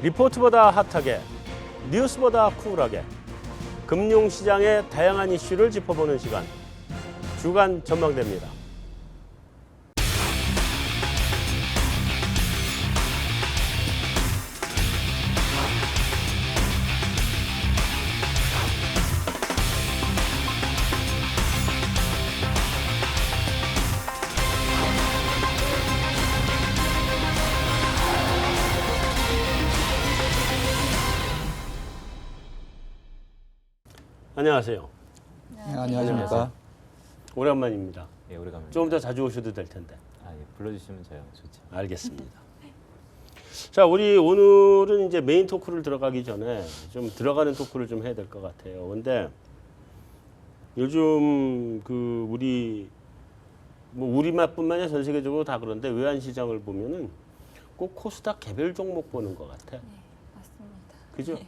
리포트보다 핫하게, 뉴스보다 쿨하게 금융시장의 다양한 이슈를 짚어보는 시간, 주간 전망대입니다. 안녕하세요. 네, 안녕하십니까. 오랜만입니다. 예, 오래간만에. 조금 더 자주 오셔도 될 텐데. 예, 불러주시면 저요 좋죠. 알겠습니다. 자, 우리 오늘은 이제 메인 토크를 들어가기 전에 좀 들어가는 토크를 좀 해야 될 것 같아요. 근데 요즘 그 우리말뿐만 아니라 전 세계적으로 다 그런데 외환시장을 보면은 꼭 코스닥 개별 종목 보는 것 같아. 네, 맞습니다. 그죠?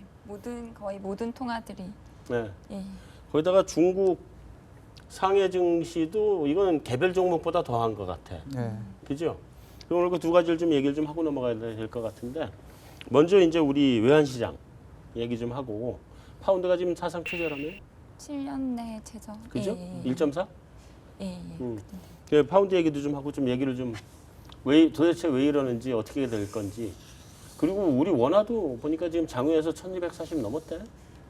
거의 모든 통화들이. 네. 예. 거기다가 중국 상해 증시도 이건 개별 종목보다 더한 것 같아. 네. 그죠? 그럼 오늘 그 두 가지를 좀 얘기를 좀 하고 넘어가야 될 것 같은데, 먼저 이제 우리 외환시장 얘기 좀 하고, 파운드가 지금 사상 최저라면? 7년 내 최저. 그죠? 예. 1.4? 예. 그 파운드 얘기도 좀 하고 좀 얘기를 좀 도대체 왜 이러는지 어떻게 될 건지. 그리고 우리 원화도 보니까 지금 장외에서 1240 넘었대.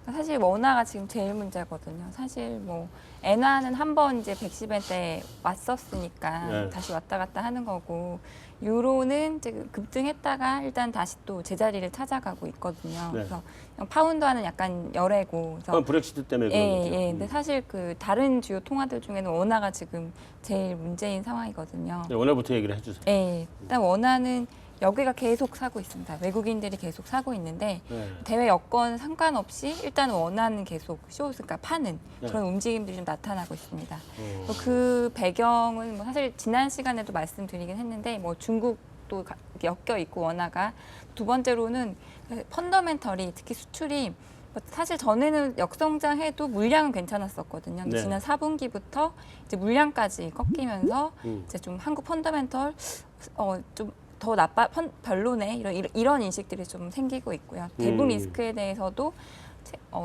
사실 원화가 지금 제일 문제거든요. 사실 뭐 엔화는 한 번 이제 110엔대 왔었으니까 네. 다시 왔다 갔다 하는 거고, 유로는 이제 급등했다가 일단 다시 또 제자리를 찾아가고 있거든요. 네. 그래서 파운드와는 약간 열애고. 그래서 브렉시트 때문에 그런 거죠. 예. 근데 사실 그 다른 주요 통화들 중에는 원화가 지금 제일 문제인 상황이거든요. 네, 원화부터 얘기를 해주세요. 예. 일단 원화는 여기가 계속 사고 있습니다. 외국인들이 계속 사고 있는데 네. 대외 여건 상관없이 일단 원화는 계속 그러니까 파는 네. 그런 움직임들이 좀 나타나고 있습니다. 그 배경은 뭐 사실 지난 시간에도 말씀드리긴 했는데 뭐 중국도 엮여 있고 원화가, 두 번째로는 펀더멘털이 특히 수출이 사실 전에는 역성장해도 물량은 괜찮았었거든요. 근데 네. 지난 4분기부터 이제 물량까지 꺾이면서 이제 좀 한국 펀더멘털 좀 더 별로네 이런 인식들이 좀 생기고 있고요. 대북 리스크에 대해서도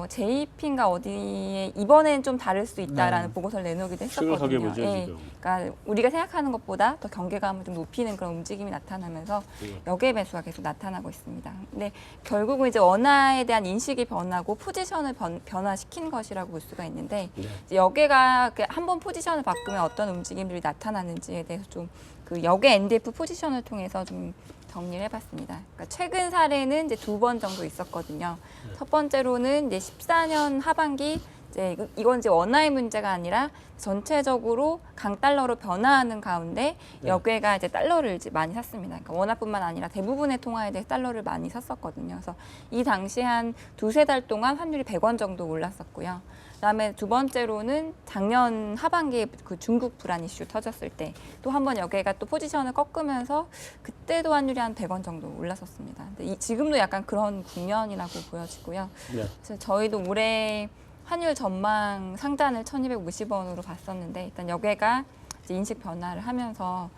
JP인가 어디에 이번엔 좀 다를 수 있다라는 보고서를 내놓기도 심각하게 했었거든요. 보죠, 예. 지금. 그러니까 우리가 생각하는 것보다 더 경계감을 좀 높이는 그런 움직임이 나타나면서 역외 매수가 계속 나타나고 있습니다. 근데 결국은 이제 원화에 대한 인식이 변하고 포지션을 변화시킨 것이라고 볼 수가 있는데, 네. 이제 역외가 한번 포지션을 바꾸면 어떤 움직임들이 나타나는지에 대해서 좀 그 역외 NDF 포지션을 통해서 좀 정리를 해봤습니다. 그러니까 최근 사례는 이제 2번 정도 있었거든요. 첫 번째로는 이제 14년 하반기, 이제 이건 이제 원화의 문제가 아니라 전체적으로 강달러로 변화하는 가운데 역외가 이제 달러를 이제 많이 샀습니다. 그러니까 원화뿐만 아니라 대부분의 통화에 대해 달러를 많이 샀었거든요. 그래서 이 당시 한 2~3달 동안 환율이 100원 정도 올랐었고요. 그다음에 두 번째로는 작년 하반기에 그 중국 불안 이슈 터졌을 때 또 한 번 여기가 또 포지션을 꺾으면서 그때도 환율이 한 100원 정도 올랐었습니다. 근데 지금도 약간 그런 국면이라고 보여지고요. 네. 그래서 저희도 올해 환율 전망 상단을 1,250원으로 봤었는데, 일단 여기가 이제 인식 변화를 하면서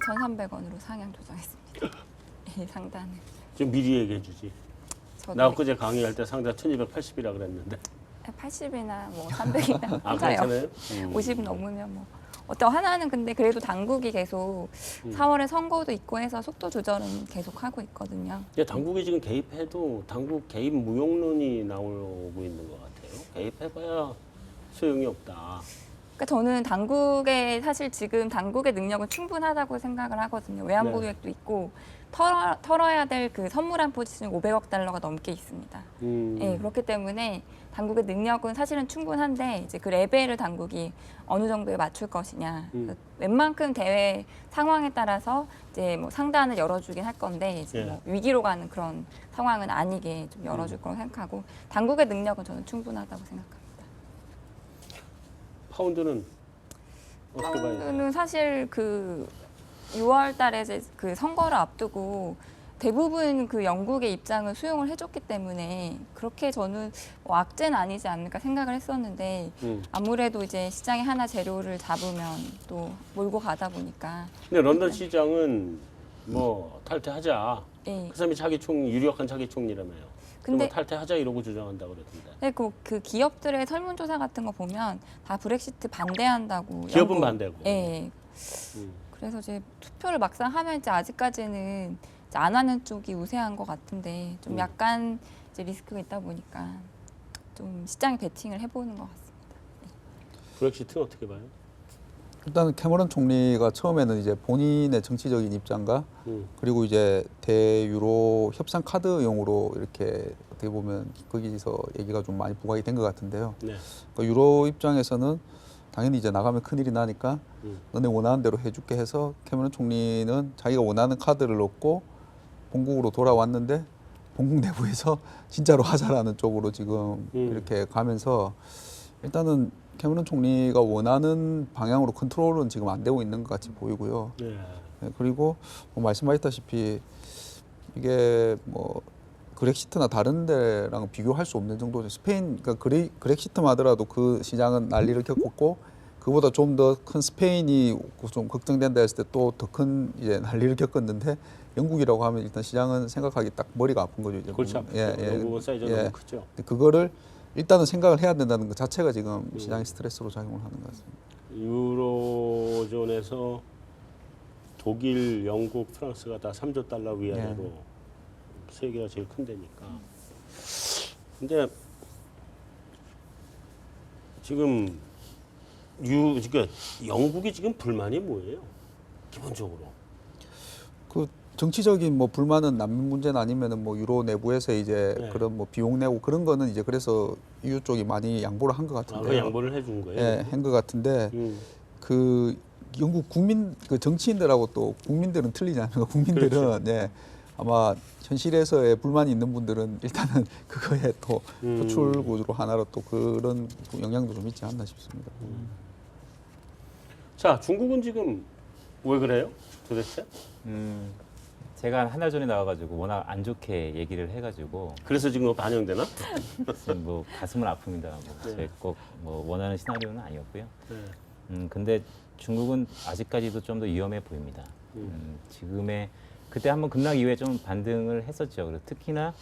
1,300원으로 상향 조정했습니다. 이 상단을. 좀 미리 얘기해 주지. 저도 나 엊그제 강의할 때 상자 1280이라 그랬는데. 80이나 뭐 300이나 아, 맞아요. 괜찮아요? 50 넘으면 뭐 어떤 하나는, 근데 그래도 당국이 계속 4월에 선거도 있고 해서 속도 조절은 계속 하고 있거든요. 당국이 지금 개입해도 당국 개입 무용론이 나오고 있는 것 같아요. 개입해봐야 소용이 없다. 그러니까 저는 당국의 사실 지금 당국의 능력은 충분하다고 생각을 하거든요. 외환보 네. 계획도 있고 털어야 될 그 선물한 포지션이 500억 달러가 넘게 있습니다. 예, 그렇기 때문에 당국의 능력은 사실은 충분한데, 이제 그 레벨을 당국이 어느 정도에 맞출 것이냐. 웬만큼 대외 상황에 따라서 이제 뭐 상단을 열어주긴 할 건데, 이제 뭐 위기로 가는 그런 상황은 아니게 좀 열어줄 거라고 생각하고, 당국의 능력은 저는 충분하다고 생각합니다. 파운드는 어떻게 봐야 돼요? 파운드는 사실 그 6월 달에 이제 그 선거를 앞두고 대부분 그 영국의 입장을 수용을 해줬기 때문에 그렇게 저는 뭐 악재는 아니지 않을까 생각을 했었는데, 아무래도 이제 시장에 하나 재료를 잡으면 또 몰고 가다 보니까. 근데 런던 시장은 뭐 탈퇴하자 예. 그 사람이 자기 총 유력한 자기 총리라며요. 근데 뭐 탈퇴하자 이러고 주장한다 그러던데. 네, 그 기업들의 설문조사 같은 거 보면 다 브렉시트 반대한다고. 기업은 반대고. 예. 그래서 이제 투표를 막상 하면 이제 아직까지는 이제 안 하는 쪽이 우세한 것 같은데 좀 약간 이제 리스크가 있다 보니까 좀 시장에 베팅을 해보는 것 같습니다. 브렉시트는 어떻게 봐요? 일단 캐머런 총리가 처음에는 이제 본인의 정치적인 입장과 그리고 이제 대유로 협상 카드용으로 이렇게 어떻게 보면 거기서 얘기가 좀 많이 부각이 된 것 같은데요. 네. 그러니까 유로 입장에서는 당연히 이제 나가면 큰일이 나니까 너네 원하는 대로 해줄게 해서 캐머런 총리는 자기가 원하는 카드를 넣고 본국으로 돌아왔는데 본국 내부에서 진짜로 하자라는 쪽으로 지금 이렇게 가면서 일단은 캐머런 총리가 원하는 방향으로 컨트롤은 지금 안 되고 있는 것 같이 보이고요. 네. 네, 그리고 뭐 말씀하셨다시피 이게 뭐 그렉시트나 다른 데랑 비교할 수 없는 정도죠. 스페인 그러니까 그렉시트만 하더라도 그 시장은 난리를 겪었고 그보다 좀 더 큰 스페인이 좀 걱정된다 했을 때 또 더 큰 이제 난리를 겪었는데 영국이라고 하면 일단 시장은 생각하기 딱 머리가 아픈 거죠. 이제 골치 아프죠. 영국은 사이즈가 너무 크죠. 근데 그거를 일단은 생각을 해야 된다는 것 자체가 지금 시장의 스트레스로 작용을 하는 것 같습니다. 유로존에서 독일, 영국, 프랑스가 다 3조 달러 위안으로 세계가 제일 큰 데니까. 근데 지금 그러니까 영국이 지금 불만이 뭐예요? 기본적으로. 그 정치적인 뭐 불만은 난민 문제는 아니면은 뭐 유로 내부에서 이제 네. 그런 뭐 비용 내고 그런 거는 이제 그래서 EU 쪽이 많이 양보를 한 것 아, 같은데. 그 양보를 해준 거예요? 예, 한 것 같은데 그 영국 국민 그 정치인들하고 또 국민들은 틀리지 않습니까? 국민들은 그렇죠. 예, 아마 현실에서의 불만이 있는 분들은 일단은 그거에 또 표출 구조로 하나로 또 그런 영향도 좀 있지 않나 싶습니다. 자, 중국은 지금 왜 그래요? 도대체? 제가 한 달 전에 나와가지고 워낙 안 좋게 얘기를 해가지고 그래서 지금 반영되나? 지금 뭐 가슴은 아픕니다. 네. 꼭뭐 원하는 시나리오는 아니었고요. 네. 근데 중국은 아직까지도 좀 더 위험해 보입니다. 지금의 그때 한번 급락 이후에 좀 반등을 했었죠. 그리고 특히나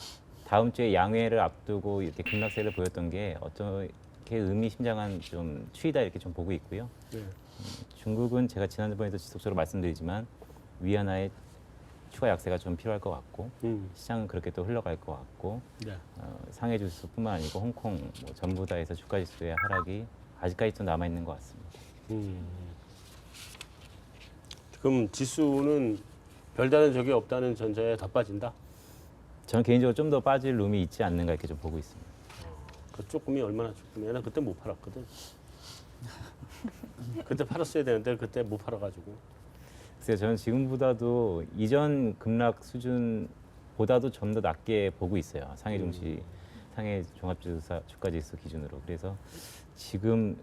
다음 주에 양회를 앞두고 이렇게 급락세를 보였던 게 어떻게 의미심장한 좀 추이다 이렇게 좀 보고 있고요. 네. 중국은 제가 지난번에도 지속적으로 말씀드리지만 위안화의 추가 약세가 좀 필요할 것 같고 시장은 그렇게 또 흘러갈 것 같고 네. 상해 지수뿐만 아니고 홍콩 뭐 전부 다 해서 주가 지수의 하락이 아직까지 또 남아 있는 것 같습니다. 그럼 지수는 별다른 적이 없다는 전제에 더 빠진다? 저는 개인적으로 좀 더 빠질 룸이 있지 않는가 이렇게 좀 보고 있습니다. 그 조금이 얼마나 조금이야? 나 그때 못 팔았거든. 그때 팔았어야 되는데 그때 못 팔아가지고. 그래서 저는 지금보다도 이전 급락 수준보다도 좀 더 낮게 보고 있어요. 상해 증시, 상해 종합주가지수 기준으로. 그래서 지금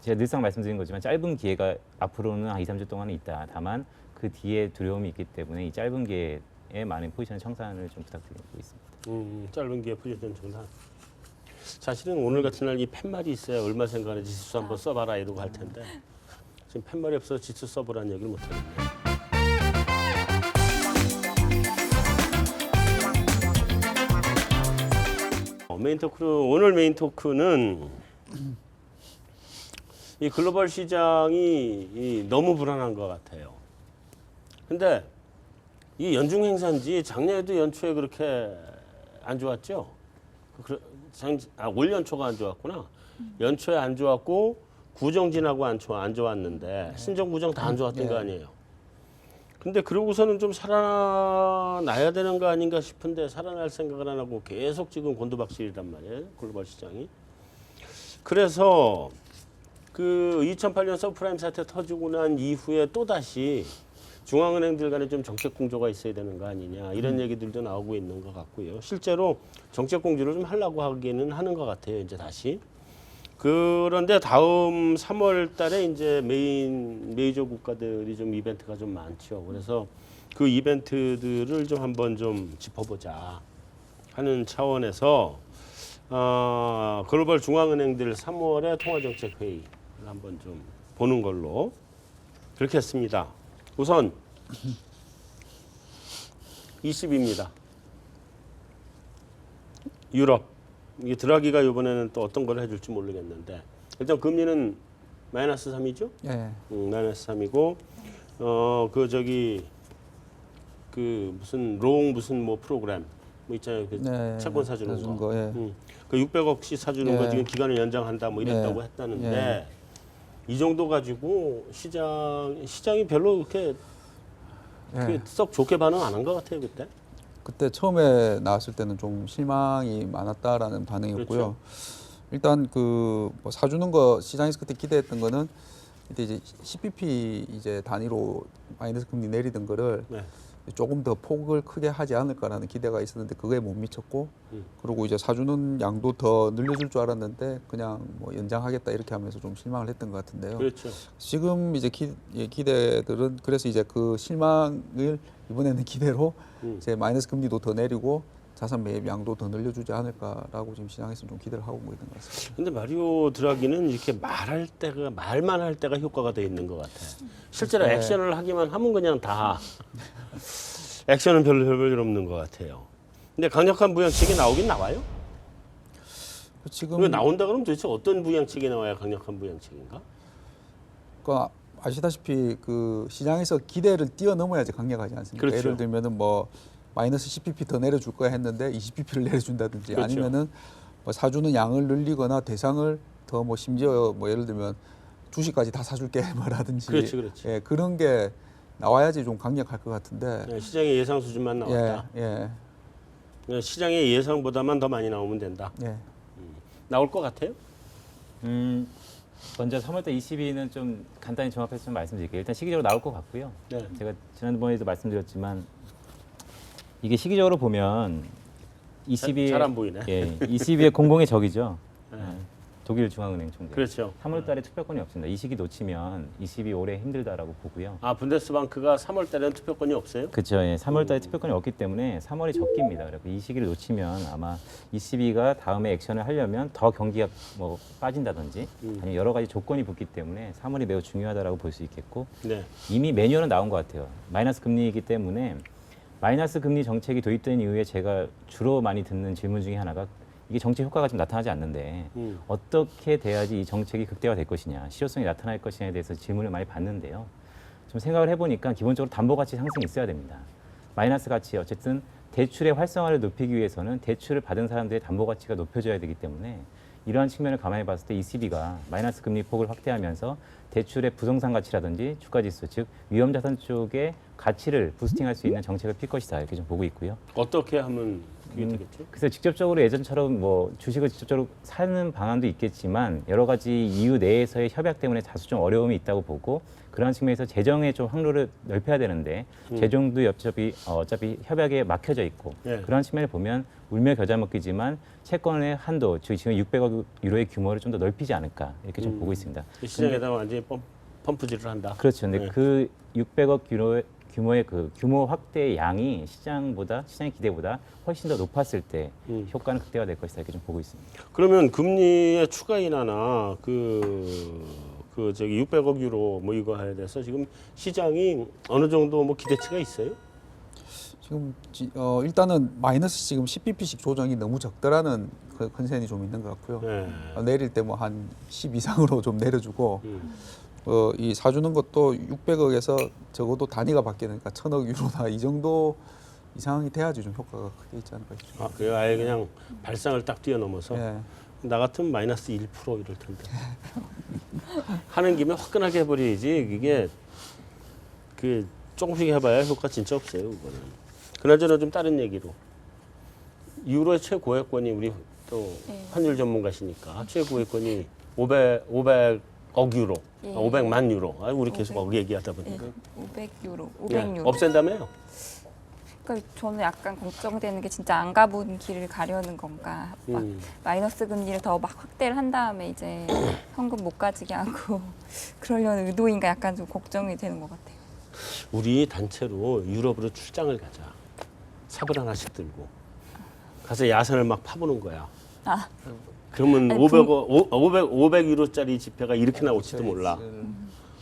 제가 늘상 말씀드린 거지만 짧은 기회가 앞으로는 한 2, 3주 동안은 있다. 다만 그 뒤에 두려움이 있기 때문에 이 짧은 기회에 많은 포지션 청산을 좀 부탁드리고 있습니다. 짧은 기회 포지션 정산. 사실은 오늘 같은 날 이 팻말이 있어야 얼마 생각하는지 지수 한번 써봐라 이러고 할 텐데 지금 팻말이 없어서 지수 써보라는 얘기를 못 하겠네요. 오늘 메인 토크는 이 글로벌 시장이 너무 불안한 것 같아요. 근데 이 연중 행사인지 작년에도 연초에 그렇게 안 좋았죠? 올 연초가 안 좋았구나. 연초에 안 좋았고 구정 지나고 안 좋았는데 신정 구정 다 안 좋았던 거 아니에요. 근데 그러고서는 좀 살아나야 되는 거 아닌가 싶은데 살아날 생각을 안 하고 계속 지금 곤두박질이란 말이에요. 글로벌 시장이. 그래서 그 2008년 서프라임 사태 터지고 난 이후에 또다시 중앙은행들 간에 좀 정책 공조가 있어야 되는 거 아니냐 이런 얘기들도 나오고 있는 것 같고요. 실제로 정책 공조를 좀 하려고 하기는 하는 것 같아요. 이제 다시. 그런데 다음 3월 달에 이제 메이저 국가들이 좀 이벤트가 좀 많죠. 그래서 그 이벤트들을 좀 한번 좀 짚어보자 하는 차원에서 글로벌 중앙은행들 3월에 통화정책회의를 한번 좀 보는 걸로 그렇게 했습니다. 우선 20입니다. 유럽. 이게 드라기가 이번에는 또 어떤 걸 해줄지 모르겠는데 일단 금리는 마이너스 3이죠? 예. 마이너스 3이고 그 무슨 롱 무슨 뭐 프로그램 뭐 있잖아요. 그 네, 채권 사주는 거. 예. 그 600억씩 사주는 거 예. 지금 기간을 연장한다 뭐 이랬다고 예. 했다는데 이 정도 가지고 시장이 별로 그렇게 예. 썩 좋게 반응 안 한 것 같아요 그때. 그때 처음에 나왔을 때는 좀 실망이 많았다라는 반응이었고요. 그렇죠. 일단 그뭐 사주는 거 시장에서 그때 기대했던 거는 이때 이제 CPP 이제 단위로 마이너스 금리 내리던 거를 네. 조금 더 폭을 크게 하지 않을까라는 기대가 있었는데 그거에 못 미쳤고 그리고 이제 사주는 양도 더 늘려줄 줄 알았는데 그냥 뭐 연장하겠다 이렇게 하면서 좀 실망을 했던 것 같은데요. 그렇죠. 지금 이제 기대들은 그래서 이제 그 실망을 이번에는 기대로 이제 마이너스 금리도 더 내리고 자산 매입 양도 더 늘려주지 않을까라고 지금 시장에서 좀 기대를 하고 있는 것 같습니다. 근데 마리오 드라기는 이렇게 말만 할 때가 효과가 돼 있는 것 같아. 실제로 네. 액션을 하기만 하면 그냥 다 액션은 별로 없는 것 같아요. 근데 강력한 부양책이 나오긴 나와요? 지금 왜 나온다 그러면 도대체 어떤 부양책이 나와야 강력한 부양책인가? 그러니까 아시다시피 그 시장에서 기대를 뛰어넘어야지 강력하지 않습니까? 그렇죠. 예를 들면은 뭐 마이너스 10pp 더 내려줄 거야 했는데 20pp를 내려준다든지 그렇죠. 아니면은 뭐 사주는 양을 늘리거나 대상을 더 뭐 심지어 뭐 예를 들면 주식까지 다 사줄게 뭐라든지 그렇지. 예, 그런 게 나와야지 좀 강력할 것 같은데 네, 시장의 예상 수준만 나왔다. 예, 그냥 시장의 예상보다만 더 많이 나오면 된다. 예. 나올 것 같아요? 먼저 3월달 22는 좀 간단히 종합해서 좀 말씀드릴게요. 일단 시기적으로 나올 것 같고요. 네. 제가 지난번에도 말씀드렸지만 이게 시기적으로 보면 22에 잘 안 보이네. 예, 22의 공공의 적이죠. 네. 독일 중앙은행 총재. 그렇죠. 3월달에 투표권이 없습니다. 이 시기 놓치면 22 올해 힘들다라고 보고요. 아 분데스방크가 3월 달에는 투표권이 없어요? 그렇죠. 예, 3월달에 투표권이 없기 때문에 3월이 적기입니다. 그래서 이 시기를 놓치면 아마 22가 다음에 액션을 하려면 더 경기가 뭐 빠진다든지 아니면 여러 가지 조건이 붙기 때문에 3월이 매우 중요하다라고 볼 수 있겠고 네. 이미 매년은 나온 것 같아요. 마이너스 금리이기 때문에 마이너스 금리 정책이 도입된 이후에 제가 주로 많이 듣는 질문 중에 하나가 이게 정책 효과가 좀 나타나지 않는데 어떻게 돼야지 이 정책이 극대화될 것이냐, 실효성이 나타날 것이냐에 대해서 질문을 많이 받는데요. 좀 생각을 해보니까 기본적으로 담보 가치 상승이 있어야 됩니다. 마이너스 가치 어쨌든 대출의 활성화를 높이기 위해서는 대출을 받은 사람들의 담보 가치가 높여져야 되기 때문에 이러한 측면을 감안해 봤을 때 ECB가 마이너스 금리 폭을 확대하면서 대출의 부동산 가치라든지 주가 지수 즉 위험 자산 쪽의 가치를 부스팅할 수 있는 정책을 필 것이다 이렇게 좀 보고 있고요. 어떻게 하면 그게 되겠죠? 그래서 직접적으로 예전처럼 뭐 주식을 직접적으로 사는 방안도 있겠지만 여러 가지 이유 내에서의 협약 때문에 다소 좀 어려움이 있다고 보고 그러한 측면에서 재정의 좀 항로를 넓혀야 되는데 재정도 어차피 협약에 막혀져 있고 네. 그러한 측면을 보면 울며 겨자 먹기지만 채권의 한도 즉 지금 600억 유로의 규모를 좀 더 넓히지 않을까 이렇게 좀 보고 있습니다. 시장에다가 완전히 펌프질을 한다. 그렇죠. 근데 네. 그 600억 규모의 그 규모 확대의 양이 시장의 기대보다 훨씬 더 높았을 때 효과는 극대화될 것이다 이렇게 좀 보고 있습니다. 그러면 금리의 추가 인하나 그 저기 600억 유로 뭐 이거 해야 돼서 지금 시장이 어느 정도 뭐 기대치가 있어요? 지금 일단은 마이너스 지금 10pp씩 조정이 너무 적더라는 그 컨센이 좀 있는 것 같고요. 네. 내릴 때 뭐 한 10 이상으로 좀 내려주고 이 사주는 것도 600억에서 적어도 단위가 바뀌니까 1000억 유로나 이 정도 이상이 돼야지 좀 효과가 크게 있지 않을까 싶습니다. 아, 그래요? 아예 그냥 발상을 딱 뛰어넘어서 예. 나 같으면 마이너스 1% 이럴 텐데 하는 김에 화끈하게 해버려야지 이게 그 조금씩 해봐야 효과 진짜 없어요 그거는. 그나저나 좀 다른 얘기로 유로의 최고액권이 우리 또 환율 전문가시니까 최고액권이 500억 유로, 예. 500만 유로. 아, 우리 계속 500. 억 얘기하다 보니까 500유로, 예, 500유로. 없앤다며요? 그러니까 저는 약간 걱정되는 게 진짜 안 가본 길을 가려는 건가. 막 마이너스 금리를 더 막 확대를 한 다음에 이제 현금 못 가지게 하고 그러려는 의도인가 약간 좀 걱정이 되는 것 같아요. 우리 단체로 유럽으로 출장을 가자. 삽을 하나씩 들고 가서 야산을 막 파보는 거야. 아, 그러면 아니, 500유로짜리 지폐가 이렇게 나올지도 몰라.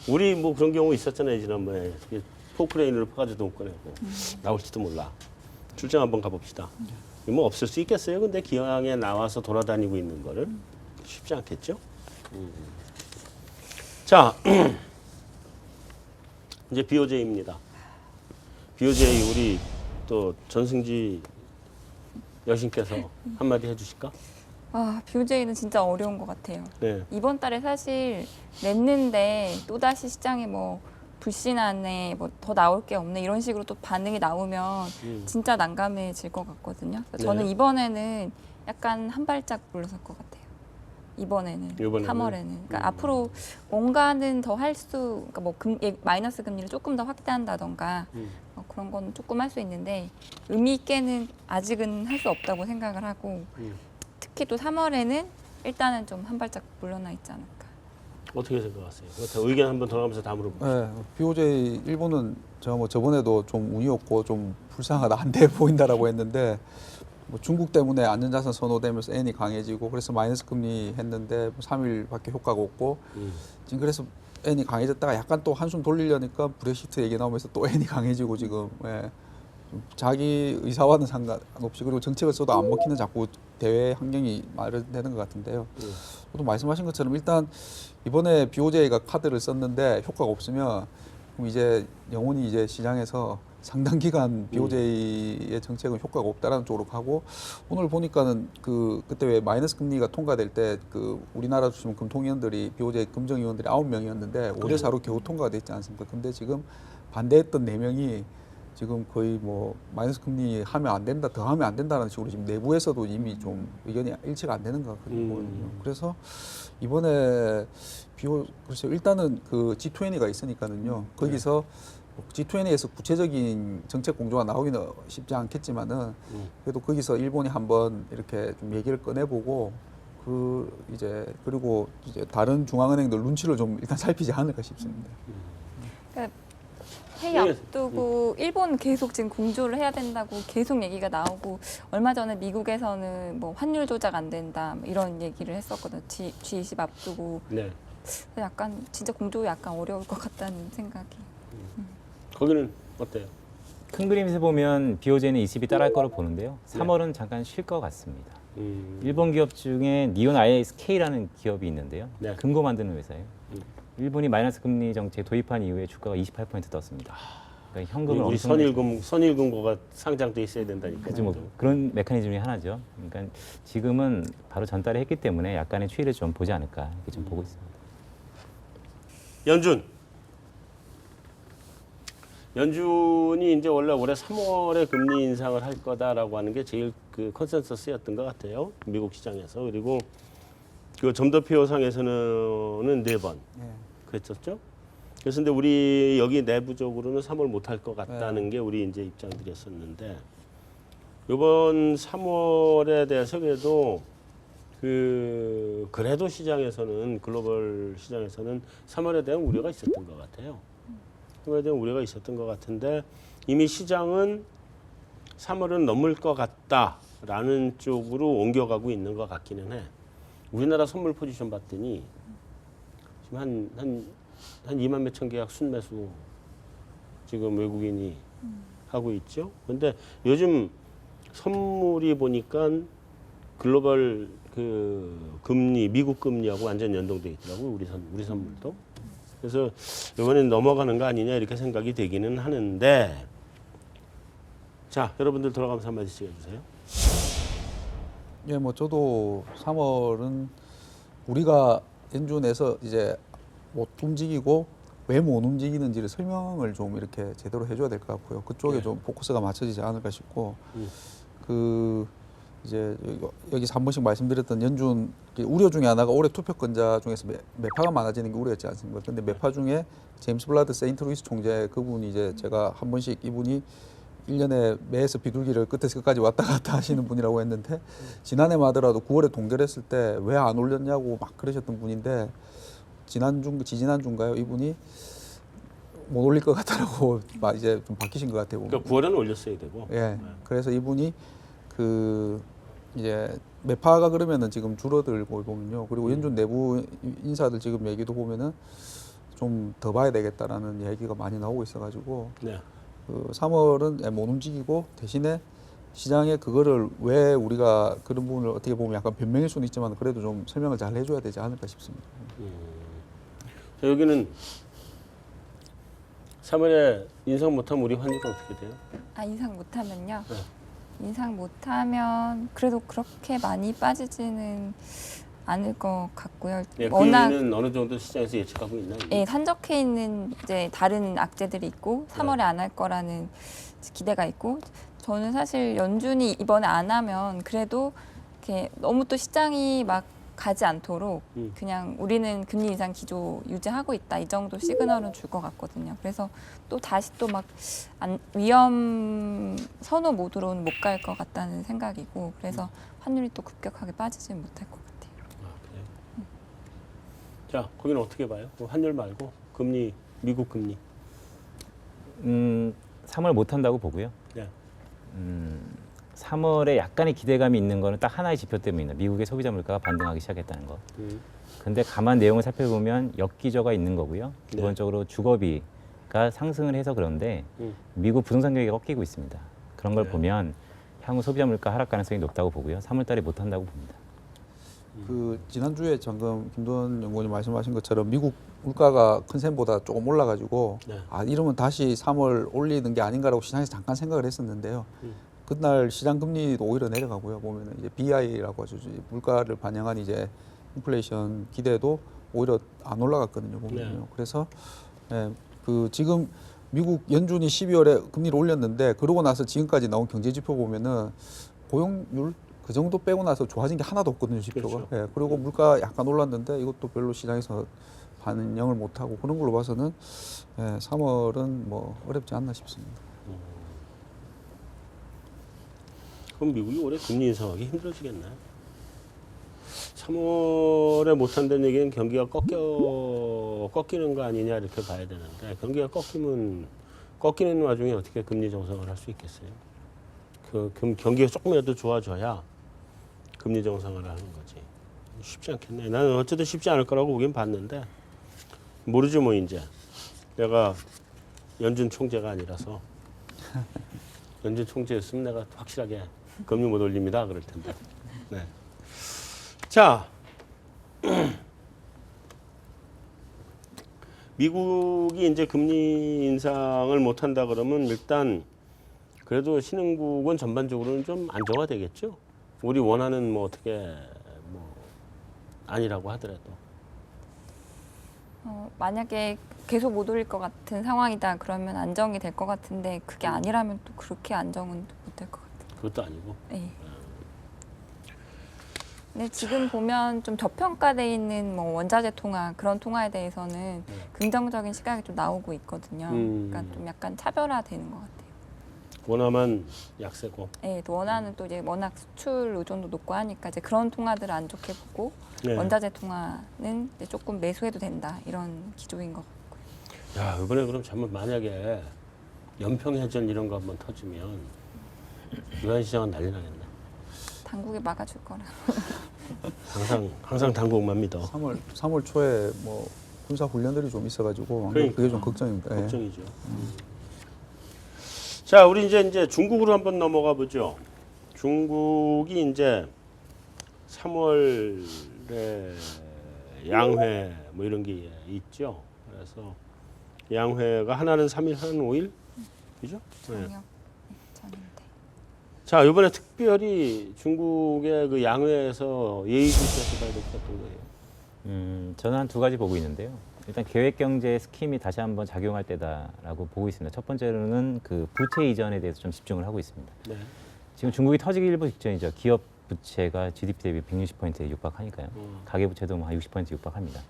우리 뭐 그런 경우 있었잖아요 지난번에 포크레인으로 파가지고 돈 꺼내고 나올지도 몰라. 출장 한번 가봅시다. 뭐 없을 수 있겠어요. 근데 기왕에 나와서 돌아다니고 있는 거를 쉽지 않겠죠. 자, 이제 BOJ입니다. BOJ 우리 또 전승지 여신께서 한마디 해주실까? 아, BOJ는 진짜 어려운 것 같아요. 네. 이번 달에 사실 냈는데 또다시 시장에 뭐 불신하네, 뭐 더 나올 게 없네 이런 식으로 또 반응이 나오면 진짜 난감해질 것 같거든요. 그래서 저는 네. 이번에는 약간 한 발짝 물러설 것 같아요. 이번에는. 3월에는. 그러니까 앞으로 뭔가는 더 할 수, 그러니까 뭐 마이너스 금리를 조금 더 확대한다던가 그런 건 조금 할 수 있는데 의미 있게는 아직은 할 수 없다고 생각을 하고 특히 또 3월에는 일단은 좀 한 발짝 물러나 있지 않을까. 어떻게 생각하세요? 그렇다고 의견 한번 돌아가면서 다 물어볼게요. 네, BOJ 일본은 제가 뭐 저번에도 좀 운이 없고 좀 불쌍하다 안 돼 보인다라고 했는데 뭐 중국 때문에 안전자산 선호되면서 엔이 강해지고 그래서 마이너스 금리 했는데 뭐 3일밖에 효과가 없고 지금 그래서 엔이 강해졌다가 약간 또 한숨 돌리려니까 브렉시트 얘기 나오면서 또 엔이 강해지고 지금 좀 자기 의사와는 상관없이 그리고 정책을 써도 안 먹히는 자꾸 대외 환경이 마련되는 것 같은데요. 저도 말씀하신 것처럼 일단 이번에 BOJ가 카드를 썼는데 효과가 없으면 그럼 이제 영원히 이제 시장에서 상당 기간 BOJ의 정책은 효과가 없다라는 쪽으로 가고 오늘 보니까는 그때 왜 마이너스 금리가 통과될 때 우리나라 주심 금통위원들이 BOJ 금정위원들이 9명이었는데 5대 4로 겨우 통과됐지 않습니까? 근데 지금 반대했던 4명이 지금 거의 뭐 마이너스 금리 하면 안 된다, 더 하면 안 된다는 식으로 지금 내부에서도 이미 좀 의견이 일치가 안 되는 것 같거든요. 그래서 이번에 그래서 일단은 G20가 있으니까는요. 거기서 G20에서 구체적인 정책 공조가 나오기는 쉽지 않겠지만은 그래도 거기서 일본이 한번 이렇게 좀 얘기를 꺼내보고 그리고 이제 다른 중앙은행들 눈치를 좀 일단 살피지 않을까 싶습니다. 그러니까 회의 앞두고 일본 계속 지금 공조를 해야 된다고 계속 얘기가 나오고 얼마 전에 미국에서는 뭐 환율 조작 안 된다 뭐 이런 얘기를 했었거든요. G20 앞두고 네. 약간 진짜 공조 약간 어려울 것 같다는 생각이. 거기는 어때요? 큰 그림에서 보면 BOJ는 ECB 따라할 거로 보는데요. 3월은 잠깐 쉴 것 같습니다. 일본 기업 중에 니온 ISK라는 기업이 있는데요. 네. 금고 만드는 회사예요. 일본이 마이너스 금리 정책 도입한 이후에 주가가 28% 떴습니다. 그러니까 현금을 우리 엄청 선일금고가 상장돼 있어야 된다니까. 그죠, 뭐 그런 메커니즘이 하나죠. 그러니까 지금은 바로 전달에 했기 때문에 약간의 추이를 좀 보지 않을까 이렇게 좀 보고 있습니다. 연준이 이제 원래 올해 3월에 금리 인상을 할 거다라고 하는 게 제일 컨센서스였던 것 같아요. 미국 시장에서. 그리고 점도표상에서는 4번 그랬었죠. 그래서 근데 우리 여기 내부적으로는 3월 못 할 것 같다는 게 우리 이제 입장들이었었는데 이번 3월에 대해서 그래도 시장에서는 글로벌 시장에서는 3월에 대한 우려가 있었던 것 같아요. 3월에 대한 우려가 있었던 것 같은데 이미 시장은 3월은 넘을 것 같다라는 쪽으로 옮겨가고 있는 것 같기는 해. 우리나라 선물 포지션 봤더니 지금 한 2만 몇천 계약 순매수 지금 외국인이 하고 있죠. 근데 요즘 선물이 보니까 글로벌 금리, 미국 금리하고 완전 연동돼 있더라고요. 우리 선물도. 그래서 이번엔 넘어가는 거 아니냐 이렇게 생각이 되기는 하는데 자, 여러분들 돌아가면서 한마디씩 해주세요. 예, 뭐 저도 3월은 우리가 연준에서 이제 못 움직이고 왜 못 움직이는지를 설명을 좀 이렇게 제대로 해줘야 될 것 같고요. 그쪽에 좀 포커스가 맞춰지지 않을까 싶고 이제 여기서 한 번씩 말씀드렸던 연준 우려 중에 하나가 올해 투표권자 중에서 매파가 많아지는 게 우려였지 않습니까? 근데 매파 중에 제임스 블라드 세인트루이스 총재 그분이 이제 제가 한 번씩 이분이 1년에 매에서 비둘기를 끝에서 끝까지 왔다 갔다 하시는 분이라고 했는데 지난해만 하더라도 9월에 동결했을 때 왜 안 올렸냐고 막 그러셨던 분인데 지지난주인가요? 이분이 못 올릴 것 같다라고 막 이제 좀 바뀌신 것 같아요. 그러니까 9월에는 올렸어야 되고. 예. 그래서 이분이 이제 매파가 그러면은 지금 줄어들고 보면요. 그리고 연준 내부 인사들 지금 얘기도 보면은 좀 더 봐야 되겠다라는 얘기가 많이 나오고 있어가지고. 네. 3월은 못 움직이고 대신에 시장에 그거를 왜 우리가 그런 부분을 어떻게 보면 약간 변명일 수는 있지만 그래도 좀 설명을 잘 해줘야 되지 않을까 싶습니다. 자, 여기는 3월에 인상 못하면 우리 환율은 어떻게 돼요? 아, 인상 못하면요? 네. 인상 못하면 그래도 그렇게 많이 빠지지는 않을 것 같고요. 네, 그 워낙 이유는 어느 정도 시장에서 예측하고 있나요? 예, 산적해 있는 이제 다른 악재들이 있고 3월에 안 할 거라는 기대가 있고 저는 사실 연준이 이번에 안 하면 그래도 이렇게 너무 또 시장이 막 가지 않도록 그냥 우리는 금리 인상 기조 유지하고 있다 이 정도 시그널은 줄 것 같거든요. 그래서 또 다시 또 막 위험 선호 모드로는 못 갈 것 같다는 생각이고 그래서 환율이 또 급격하게 빠지지는 못할 것 같아요. 아, 그래요? 자, 거기는 어떻게 봐요? 환율 말고 금리, 미국 금리. 3월 못 한다고 보고요. 네. 3월에 약간의 기대감이 있는 거는 딱 하나의 지표 때문입니다. 미국의 소비자 물가가 반등하기 시작했다는 거. 근데 가만 내용을 살펴보면 역기저가 있는 거고요. 기본적으로 주거비가 상승을 해서 그런데 미국 부동산 경기가 꺾이고 있습니다. 그런 걸 네. 보면 향후 소비자 물가 하락 가능성이 높다고 보고요. 3월 달에 못 한다고 봅니다. 그 지난주에 방금 김도원 연구원님 말씀하신 것처럼 미국 물가가 컨센보다 조금 올라가지고 네. 아 이러면 다시 3월 올리는 게 아닌가라고 시장에서 잠깐 생각을 했었는데요. 그날 시장 금리도 오히려 내려가고요. 보면은 이제 BI라고 하죠. 물가를 반영한 이제 인플레이션 기대도 오히려 안 올라갔거든요. 보면요. 네. 그래서 예, 그 지금 미국 연준이 12월에 금리를 올렸는데 그러고 나서 지금까지 나온 경제 지표 보면은 고용률 그 정도 빼고 나서 좋아진 게 하나도 없거든요, 지표가. 그렇죠. 예, 그리고 물가 약간 올랐는데 이것도 별로 시장에서 반영을 못하고 그런 걸로 봐서는 예, 3월은 뭐 어렵지 않나 싶습니다. 그럼 미국이 올해 금리 인상하기 힘들어지겠나요? 3월에 못한다는 얘기는 경기가 꺾이는 거 아니냐 이렇게 봐야 되는데 경기가 꺾이는 와중에 어떻게 금리 정상을 할 수 있겠어요? 경기가 조금이라도 좋아져야 금리 정상을 하는 거지. 쉽지 않겠네. 나는 어쨌든 쉽지 않을 거라고 보긴 봤는데 모르죠 뭐 이제. 내가 연준 총재가 아니라서 연준 총재였으면 내가 확실하게 금리 못 올립니다 그럴 텐데. 네. 자, 미국이 이제 금리 인상을 못 한다 그러면 일단 그래도 신흥국은 전반적으로는 좀 안정화되겠죠. 우리 원하는 뭐 어떻게 뭐 아니라고 하더라도. 만약에 계속 못 올릴 것 같은 상황이다 그러면 안정이 될 것 같은데 그게 아니라면 또 그렇게 안정은 못 될 것 같아요. 그것도 아니고. 네. 근데 지금 보면 좀 저평가돼 있는 뭐 원자재 통화 그런 통화에 대해서는 긍정적인 시각이 좀 나오고 있거든요. 그러니까 좀 약간 차별화되는 것 같아요. 원화만 약세고. 네, 또 원화는 또 이제 워낙 수출 의존도 높고 하니까 이제 그런 통화들을 안 좋게 보고 네. 원자재 통화는 이제 조금 매수해도 된다 이런 기조인 것 같고요. 야, 이번에 그럼 잘못 만약에 연평해전 이런 거 한번 터지면 유한시장은 난리 나겠네. 당국이 막아줄 거라. 항상 당국만 믿어. 3월 초에 뭐 군사 훈련들이 좀 있어가지고 그러니까. 그게 좀 걱정입니다. 예. 걱정이죠. 자, 우리 이제 중국으로 한번 넘어가 보죠. 중국이 이제 3월에 양회 뭐 이런 게 있죠. 그래서 양회가 하나는 3일, 하나는 5일, 그죠? 네. 정역 전인데. 자, 이번에 특별히 중국의 그 양회에서 예의주시해서 봐야 될 것 같은 거예요. 저는 한 두 가지 보고 있는데요. 일단 계획경제 스킴이 다시 한번 작용할 때다라고 보고 있습니다. 첫 번째로는 그 부채 이전에 대해서 좀 집중을 하고 있습니다. 네. 지금 중국이 터지기 일보 직전이죠. 기업 부채가 GDP 대비 160%에 육박하니까요. 가계 부채도 한 60% 육박합니다.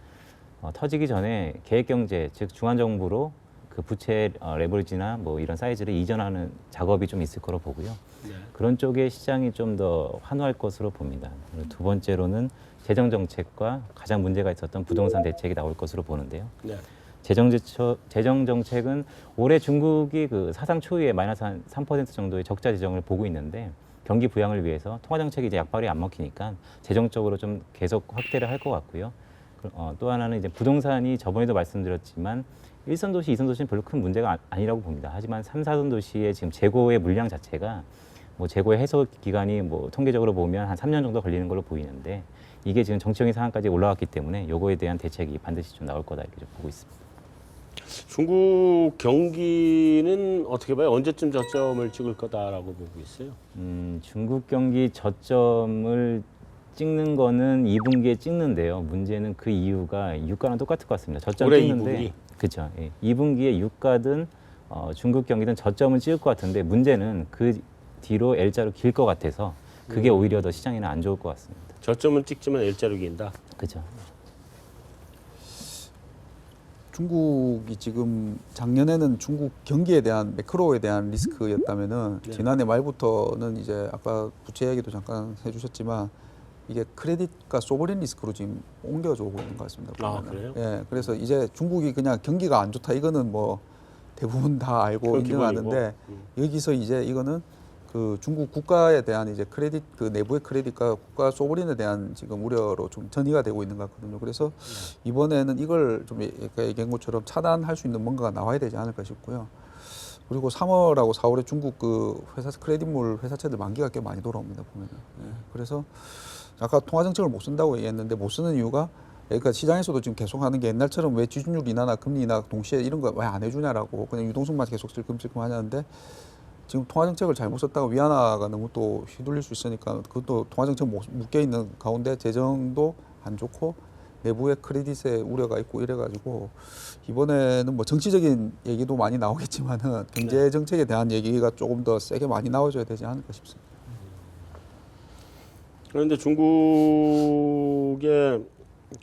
터지기 전에 계획경제, 즉 중앙정부로 그 부채 레버리지나 뭐 이런 사이즈를 이전하는 작업이 좀 있을 거로 보고요. 네. 그런 쪽에 시장이 좀 더 환호할 것으로 봅니다. 그리고 두 번째로는 재정 정책과 가장 문제가 있었던 부동산 대책이 나올 것으로 보는데요. 네. 재정 정책은 올해 중국이 그 사상 초유의 마이너스 한 3% 정도의 적자 재정을 보고 있는데 경기 부양을 위해서 통화 정책이 이제 약발이 안 먹히니까 재정적으로 좀 계속 확대를 할 것 같고요. 또 하나는 이제 부동산이 저번에도 말씀드렸지만 1선 도시, 2선 도시는 별로 큰 문제가 아니라고 봅니다. 하지만 3, 4선 도시의 지금 재고의 물량 자체가 뭐 재고의 해소 기간이 뭐 통계적으로 보면 한 3년 정도 걸리는 걸로 보이는데 이게 지금 정치적인 상황까지 올라왔기 때문에 요거에 대한 대책이 반드시 좀 나올 거다 이렇게 좀 보고 있습니다. 중국 경기는 어떻게 봐요? 언제쯤 저점을 찍을 거다라고 보고 있어요? 중국 경기 저점을 찍는 거는 2분기에 찍는데요. 문제는 그 이유가 유가랑 똑같을 것 같습니다. 저점 올해 찍는데 2분기? 그렇죠. 예. 2분기에 유가든 중국 경기든 저점은 찍을 것 같은데 문제는 그 뒤로 L자로 길 것 같아서 그게 오히려 더 시장에는 안 좋을 것 같습니다. 저점은 찍지만 L자로 긴다. 그렇죠. 중국이 지금 작년에는 중국 경기에 대한 매크로에 대한 리스크였다면은 네. 지난해 말부터는 이제 아까 부채 얘기도 잠깐 해주셨지만 이게 크레딧과 소버린 리스크로 지금 옮겨져 오고 있는 것 같습니다. 아, 보면은. 그래요? 예, 그래서 이제 중국이 그냥 경기가 안 좋다 이거는 뭐 대부분 다 알고 그건 인정하는데 기본이고. 여기서 이제 이거는 그 중국 국가에 대한 이제 크레딧 그 내부의 크레딧과 국가 소버린에 대한 지금 우려로 좀 전이가 되고 있는 것 같거든요. 그래서 이번에는 이걸 좀 아까 얘기한 것처럼 차단할 수 있는 뭔가가 나와야 되지 않을까 싶고요. 그리고 3월하고 4월에 중국 그 회사 크레딧물 회사채들 만기가 꽤 많이 돌아옵니다 보면은. 예. 그래서 아까 통화 정책을 못 쓴다고 얘기했는데 못 쓰는 이유가 그러니까 시장에서도 지금 계속 하는 게 옛날처럼 왜 지준율 인하나 금리 인하 동시에 이런 거 왜 안 해주냐라고 그냥 유동성만 계속 슬금슬금 하냐는데 지금 통화 정책을 잘못 썼다가 위안화가 너무 또 휘둘릴 수 있으니까 그것도 통화 정책 묶여 있는 가운데 재정도 안 좋고 내부의 크레딧에 우려가 있고 이래가지고 이번에는 뭐 정치적인 얘기도 많이 나오겠지만은 경제 정책에 대한 얘기가 조금 더 세게 많이 나와줘야 되지 않을까 싶습니다. 그런데 중국의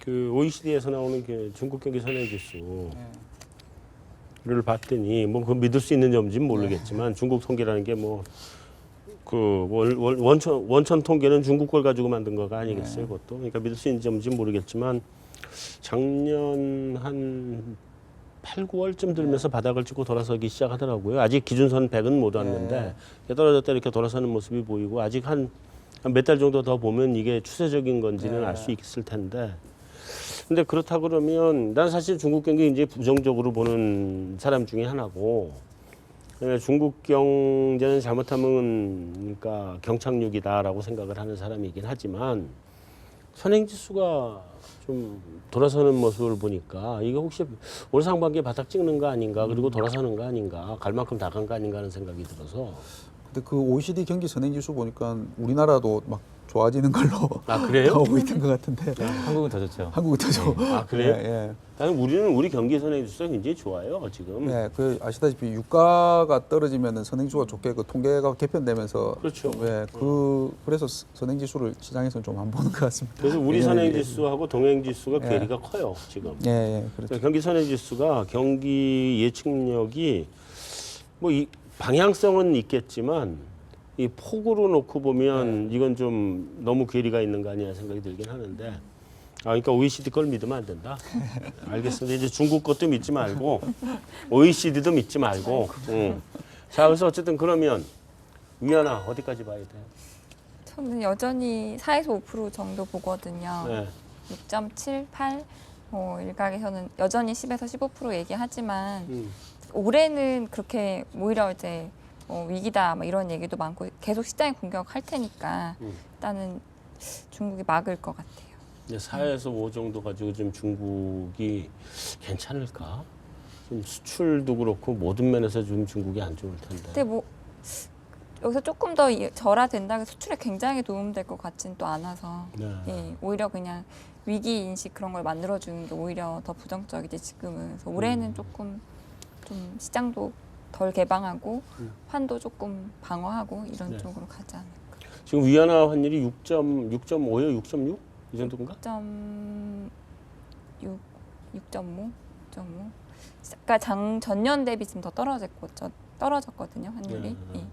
그 OECD에서 나오는 그 중국 경기 선행 지수를 봤더니 뭐 그 믿을 수 있는 점인지는 모르겠지만 중국 통계라는 게 뭐 그 원천 통계는 중국 걸 가지고 만든 거가 아니겠어요, 그것도. 그러니까 믿을 수 있는 점인지는 모르겠지만 작년 한 8, 9월쯤 들면서 바닥을 찍고 돌아서기 시작하더라고요. 아직 기준선 100은 못 왔는데 떨어졌다 이렇게 돌아서는 모습이 보이고 아직 한 몇 달 정도 더 보면 이게 추세적인 건지는 알 수 있을 텐데. 근데 그렇다 그러면 난 사실 중국 경기 이제 부정적으로 보는 사람 중에 하나고, 그러니까 중국 경제는 잘못하면 그러니까 경착륙이다라고 생각을 하는 사람이긴 하지만 선행지수가 좀 돌아서는 모습을 보니까 이게 혹시 올 상반기에 바닥 찍는 거 아닌가, 그리고 돌아서는 거 아닌가, 갈 만큼 다 간 거 아닌가 하는 생각이 들어서. 근데 그 OECD 경기 선행지수 보니까 우리나라도 막 좋아지는 걸로 아, 그래요? 나오고 있는 것 같은데 한국은 더 좋죠. 한국이 더 좋아. 아, 그래요? 예, 나는 우리 경기 선행지수가 굉장히 좋아요 지금. 예. 그 아시다시피 유가가 떨어지면은 선행지수가 좋게 그 통계가 개편되면서 그렇죠. 예, 그래서 선행지수를 시장에서는 좀 안 보는 것 같습니다. 그래서 우리 예전에 선행지수하고 동행지수가 예. 괴리가 커요 지금. 예, 예, 그렇죠. 경기 선행지수가 경기 예측력이 뭐 이 방향성은 있겠지만 이 폭으로 놓고 보면 이건 좀 너무 괴리가 있는 거 아니야 생각이 들긴 하는데, 그러니까 OECD 걸 믿으면 안 된다. 알겠습니다. 이제 중국 것도 믿지 말고 OECD도 믿지 말고. 자, 그래서 어쨌든 그러면 위안화 어디까지 봐야 돼요? 저는 여전히 4에서 5% 정도 보거든요. 네. 6.78 일각에서는 여전히 10에서 15% 얘기하지만 음. 올해는 그렇게 오히려 이제 위기다 막 이런 얘기도 많고 계속 시장이 공격할 테니까 일단은 중국이 막을 것 같아요. 이제 4에서 5 정도 가지고 지금 중국이 괜찮을까? 좀 수출도 그렇고 모든 면에서 좀 중국이 안 좋을 텐데. 근데 뭐 여기서 조금 더 절하된다고 해서 수출에 굉장히 도움될 것 같지는 또 않아서 네. 예, 오히려 그냥 위기 인식 그런 걸 만들어주는 게 오히려 더 부정적이지 지금은. 그래서 올해는 조금 좀 시장도 덜 개방하고 환도 조금 방어하고 이런 네. 쪽으로 가지 않을까. 지금 위안화 환율이 6.5요? 6.6? 이 정도인가? 6.5, 6.5. 그러니까 전년 대비 지금 더 떨어졌거든요 환율이. 네. 예.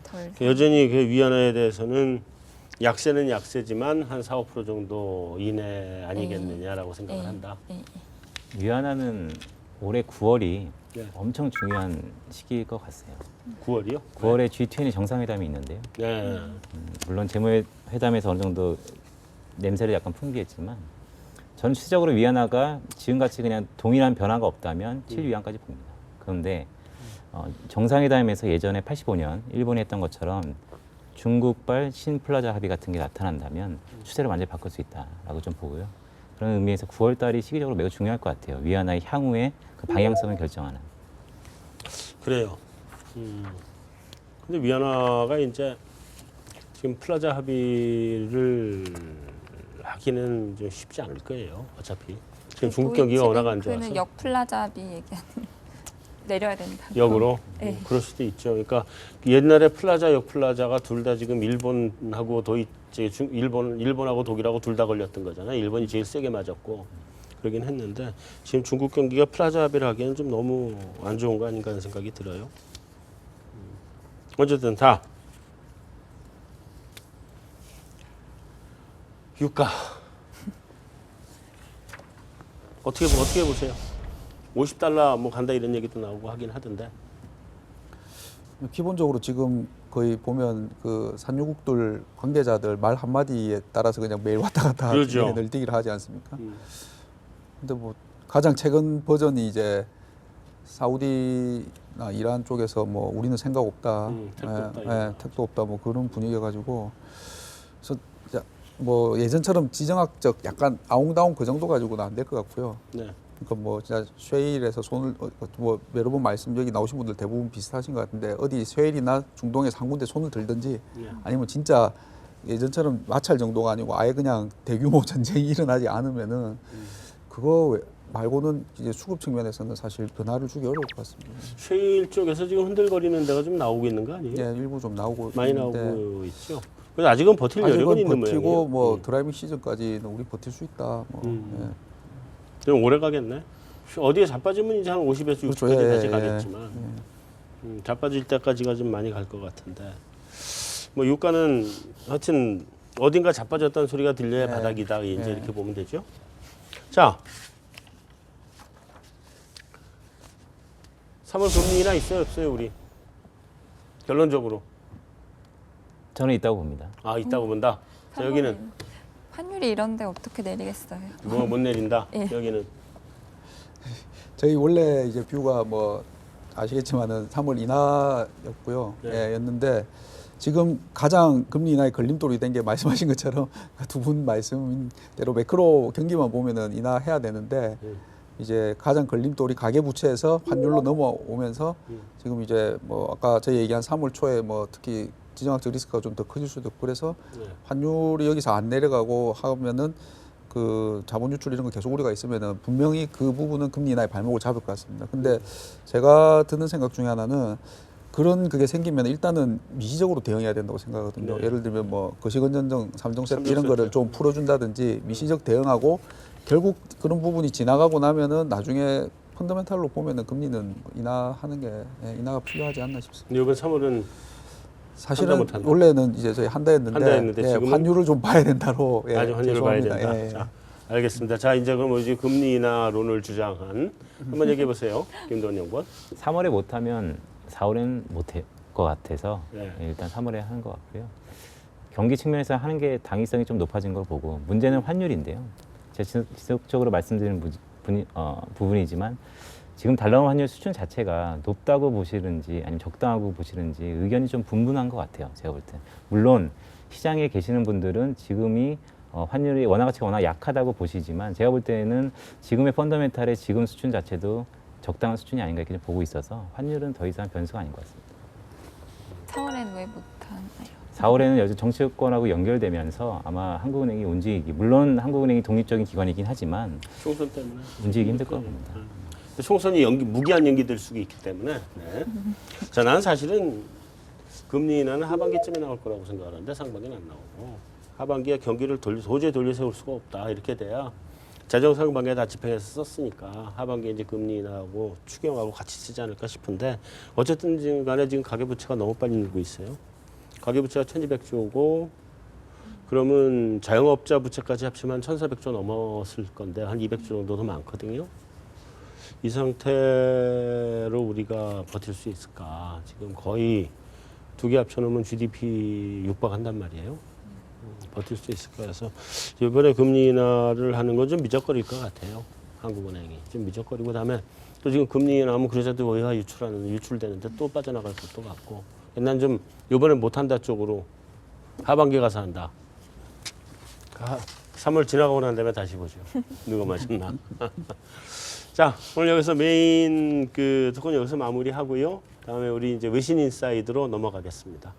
덜. 여전히 그 위안화에 대해서는 약세는 약세지만 한 4, 5% 정도 이내 아니겠느냐라고 생각을 예. 한다. 예. 위안화는 올해 9월이 네. 엄청 중요한 시기일 것 같아요. 9월이요? 9월에 G20 정상회담이 있는데요. 네. 물론 재무회담에서 어느 정도 냄새를 약간 풍기겠지만 저는 추세적으로 위안화가 지금같이 그냥 동일한 변화가 없다면 7위안까지 봅니다. 그런데 정상회담에서 예전에 85년 일본이 했던 것처럼 중국발 신플라자 합의 같은 게 나타난다면 추세를 완전히 바꿀 수 있다라고 좀 보고요. 그런 의미에서 9월 달이 시기적으로 매우 중요할 것 같아요. 위안화의 향후의 그 방향성을 결정하는. 그래요. 근데 위안화가 이제 지금 플라자 합의를 하기는 좀 쉽지 않을 거예요. 어차피 지금 중국 경기가 워낙 안 좋아서. 그는 역플라자 합의 얘기하는 내려야 된다. 역으로 네. 그럴 수도 있죠. 그러니까 옛날에 플라자, 역플라자가 둘 다 지금 일본하고 일본하고 독일하고 둘 다 걸렸던 거잖아요. 일본이 제일 세게 맞았고 그러긴 했는데 지금 중국 경기가 플라자 합의를 하기에는 좀 너무 안 좋은 거 아닌가 하는 생각이 들어요. 어쨌든 다 유가 어떻게 보세요? 50달러 뭐 간다 이런 얘기도 나오고 하긴 하던데. 기본적으로 지금 거의 보면 그 산유국들 관계자들 말 한마디에 따라서 그냥 매일 왔다 갔다 그렇죠. 늘뛰기를 하지 않습니까? 근데 뭐 가장 최근 버전이 이제 사우디나 이란 쪽에서 뭐 우리는 생각 없다, 택도 없다, 이거. 택도 없다 뭐 그런 분위기여 가지고 그래서 뭐 예전처럼 지정학적 약간 아웅다웅 그 정도 가지고는 안 될 것 같고요. 네. 그러니까 뭐 진짜 쉐일에서 손을 뭐 여러 번 말씀 여기 나오신 분들 대부분 비슷하신 것 같은데 어디 쉐일이나 중동에서 한 군데 손을 들든지 네. 아니면 진짜 예전처럼 마찰 정도가 아니고 아예 그냥 대규모 전쟁이 일어나지 않으면은 그거 말고는 이제 수급 측면에서는 사실 변화를 주기 어려울 것 같습니다. 쉐일 쪽에서 지금 흔들거리는 데가 좀 나오고 있는 거 아니에요? 예, 일부 좀 나오고 많이 있는데 나오고 있죠. 그래서 아직은 버틸 여력은 아직은 있는 버티고 모양이에요. 뭐 드라이빙 시즌까지는 우리 버틸 수 있다. 뭐 좀 오래 가겠네. 어디에 자빠지면 이제 한 50에서 60까지 그렇죠. 예, 다시 예, 가겠지만 자빠질 때까지가 좀 많이 갈 것 같은데 뭐 유가는 하여튼 어딘가 자빠졌다는 소리가 들려야 바닥이다 이제 이렇게 보면 되죠. 자, 3월 금리 인하 있어요 없어요 우리 결론적으로? 저는 있다고 봅니다. 아 있다고 본다. 자 여기는 환율이 이런데 어떻게 내리겠어요? 뭐 못 내린다. 예. 여기는 저희 원래 이제 뷰가 뭐 아시겠지만은 3월 인하였고요. 네. 예, 였는데 지금 가장 금리 인하에 걸림돌이 된 게 말씀하신 것처럼 두 분 말씀대로 매크로 경기만 보면은 인하해야 되는데 이제 가장 걸림돌이 가계부채에서 환율로 넘어오면서 지금 이제 뭐 아까 저희 얘기한 3월 초에 뭐 특히 지정학적 리스크가 좀 더 커질 수도 있고 그래서 네. 환율이 여기서 안 내려가고 하면은 그 자본 유출 이런 거 계속 우려가 있으면은 분명히 그 부분은 금리 인하의 발목을 잡을 것 같습니다. 근데 제가 드는 생각 중에 하나는 그런 그게 생기면 일단은 미시적으로 대응해야 된다고 생각하거든요. 네. 예를 들면 뭐 거시건전정 3종 세트 삼종 이런 거를 세트. 좀 풀어준다든지 미시적 대응하고 결국 그런 부분이 지나가고 나면은 나중에 펀더멘탈로 보면은 금리는 인하하는 게 인하가 필요하지 않나 싶습니다. 근데 이번 3월은 사실은 못 한다. 원래는 이제 저희 한다 했는데, 한다 했는데 지금은? 환율을 좀 봐야 된다로 아주 환율을 봐야 죄송합니다. 된다. 예, 예. 자, 알겠습니다. 자, 이제 그럼 이제 금리 인하론을 주장한 한번 얘기해 보세요, 김도원 연구원. 3월에 못하면 4월엔 못할 것 같아서 네. 일단 3월에 하는 것 같고요. 경기 측면에서 하는 게 당위성이 좀 높아진 걸 보고 문제는 환율인데요. 제가 지속적으로 말씀드리는 부분이지만 지금 달러 환율 수준 자체가 높다고 보시는지 아니면 적당하고 보시는지 의견이 좀 분분한 것 같아요. 제가 볼 때. 물론 시장에 계시는 분들은 지금이 환율이 원화 가치가 워낙 약하다고 보시지만 제가 볼 때는 지금의 펀더멘탈의 지금 수준 자체도 적당한 수준이 아닌가 이렇게 좀 보고 있어서 환율은 더 이상 변수가 아닌 것 같습니다. 4월엔 왜 못하나요? 4월에는 여전 정치권하고 연결되면서 아마 한국은행이 움직이기 물론 한국은행이 독립적인 기관이긴 하지만 총선 때문에 움직이기 힘들 것 같습니다. 총선이 무기한 연기될 수가 있기 때문에. 네. 자, 나는 사실은 금리 인하는 하반기쯤에 나올 거라고 생각하는데 상반기는 안 나오고 하반기에 경기를 도저히 돌려세울 수가 없다 이렇게 돼야 재정 상반기에 다 집행해서 썼으니까 하반기에 이제 금리 인하하고 추경하고 같이 쓰지 않을까 싶은데 어쨌든 지금 간에 지금 가계부채가 너무 빨리 늘고 있어요. 가계부채가 1200조고 그러면 자영업자 부채까지 합치면 1400조 넘었을 건데 한 200조 정도 더 많거든요. 이 상태로 우리가 버틸 수 있을까? 지금 거의 두 개 합쳐놓으면 GDP 육박한단 말이에요. 버틸 수 있을까 해서 이번에 금리 인하를 하는 건 좀 미적거릴 것 같아요. 한국은행이 좀 미적거리고 그다음에 또 지금 금리 나오면 그래도 외화 유출되는데 또 빠져나갈 것도 같고. 난 좀 이번에 못한다 쪽으로 하반기 가서 한다. 3월 지나가고 난 다음에 다시 보죠. 누가 맞았나. 자, 오늘 여기서 메인 그 토큰 여기서 마무리하고요. 다음에 우리 이제 외신 인사이드로 넘어가겠습니다.